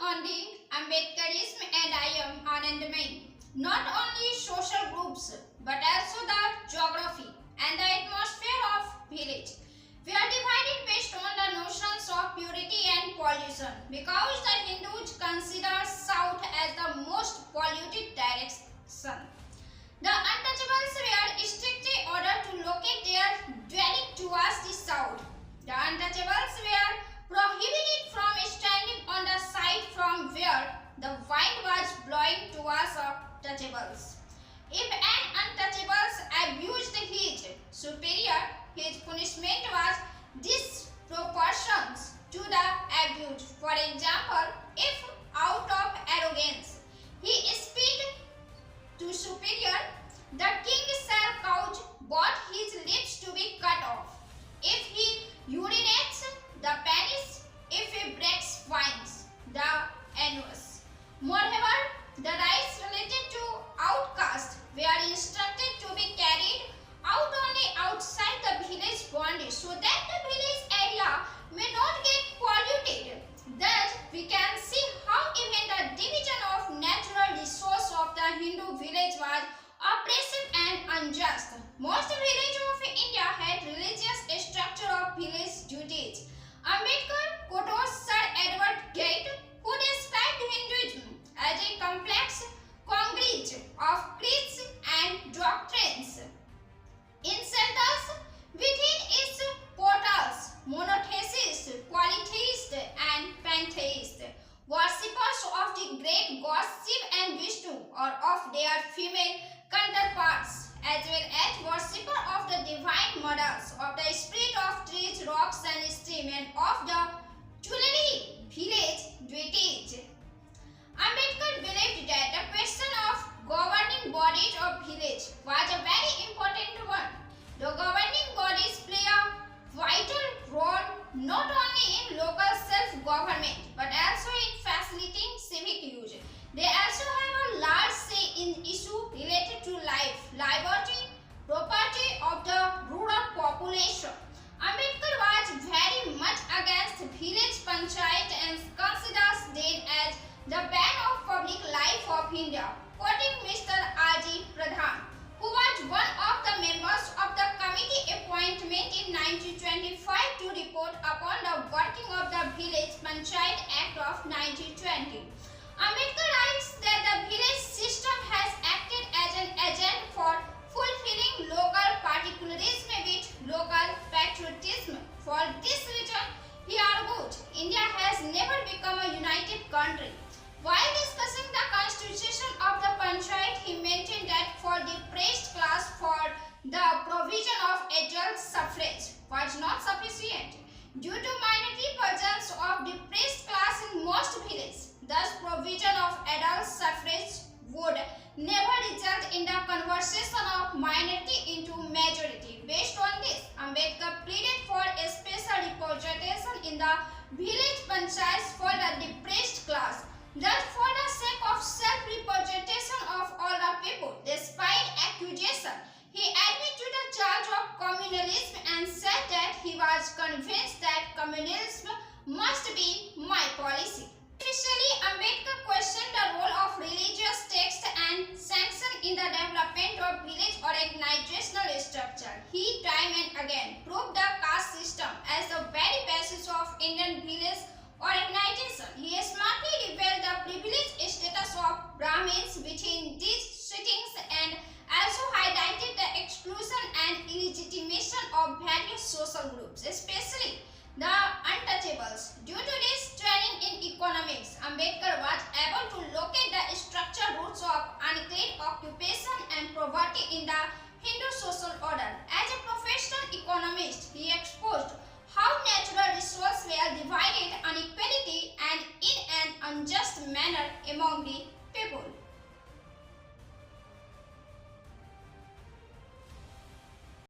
on the Ambedkarism and I am Anandamay. Not only social groups but also the geography and the atmosphere of village. We are divided based on the notions of purity and pollution because the Hindus consider south as the most polluted direction. The untouchables were strictly ordered to locate their dwelling towards the south. The untouchables were prohibited from standing on the side from where the wind was blowing towards the touchables. If an untouchable abused his superior, his punishment was disproportionate to the abuse. For example, if out of arrogance he spit to superior, the king shall couch both his lips to be cut off. If he urinates, the panish. If he breaks fines, the anus. Moreover, the rights related to outcasts were instructed to be carried out only outside the village boundary so that the village area may not get polluted. Thus, we can see how even the division of natural resource of the Hindu village was oppressive and unjust. Most villages of India had religious structure of village duties. Ambedkar quotes Sir Edward Gate, who described Hinduism as a complex congregate of creeds and doctrines. In centers within its portals, monotheists, polytheists, and pantheists, worshippers of the great gods Shiv and Vishnu or of their female counterparts, as well as worshippers of the divine mothers, of the spirit of trees, rocks, and streams, and of the tutelary village deities. Ambedkar believed that the question of governing bodies of village was a very important one. The governing bodies play a vital role not only in local self-government but also in facilitating civic use. They also have a large say in issues related to life, liberty, property of the rural population. Ambedkar was very much against village panchayat and considers them as the ban of public life of India. Quoting Mr. R.G. Pradhan, who was one of the members of the committee appointment in 1925 to report upon the working of the Village Panchayat Act of 1920. Ambedkar writes that the village system has acted as an agent for fulfilling local particularism with local patriotism. For this reason, he argued, India has never become a united country. While discussing the constitution of the panchayat, he mentioned that for the depressed class for the provision of adult suffrage was not sufficient. Due to minority presence of depressed class in most villages, thus provision of adult suffrage would never result in the conversion of minority into majority. Based on this, Ambedkar pleaded for a special representation in the village panchayats for the depressed class. Thus, for the sake of self-representation of all the people, despite accusation, he admitted to the charge of communalism and said that he was convinced that communalism must be my policy. Especially, Ambedkar questioned the role of religious texts and sanction in the development of village organizational structure. He time and again proved the caste system as the very basis of Indian village organization. He smartly revealed the privileged status of Brahmins within these settings and also highlighted the exclusion and illegitimation of various social groups, especially the untouchables. Due to this training in economics, Ambedkar was able to locate the structural roots of